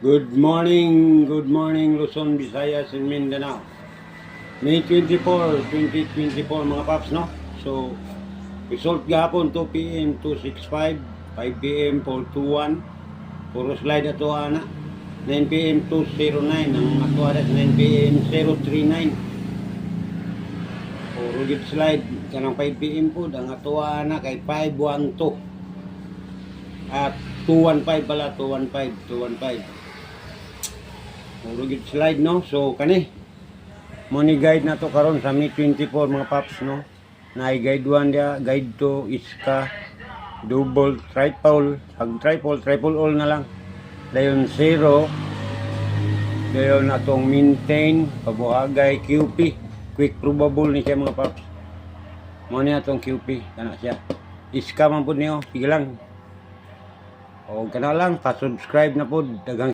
Good morning Luzon, Visayas, and Mindanao. May 24, 2024 mga paps, no? So, result gahapon 2 p.m. 265, 5 p.m. 421, puro slide ato ana. 9 p.m. 209, ang ato ana 9 p.m. 039. Puro gid slide kanang 5 p.m. po, ang ato ana kay 512. At 215 pala, 215. Puro gid slide, no? So kani money guide na to karon sa May 24 mga paps, no? Na guide 1 dia, guide 2 iska, double, triple, pag triple all na lang. Dayon 0, dayon atong maintain, pabuhagay, QP, quick probable ni siya mga paps. Mo ni atong QP kana siya. Iska man pud niyo, sige lang. O kana lang, pa-subscribe na pud daghang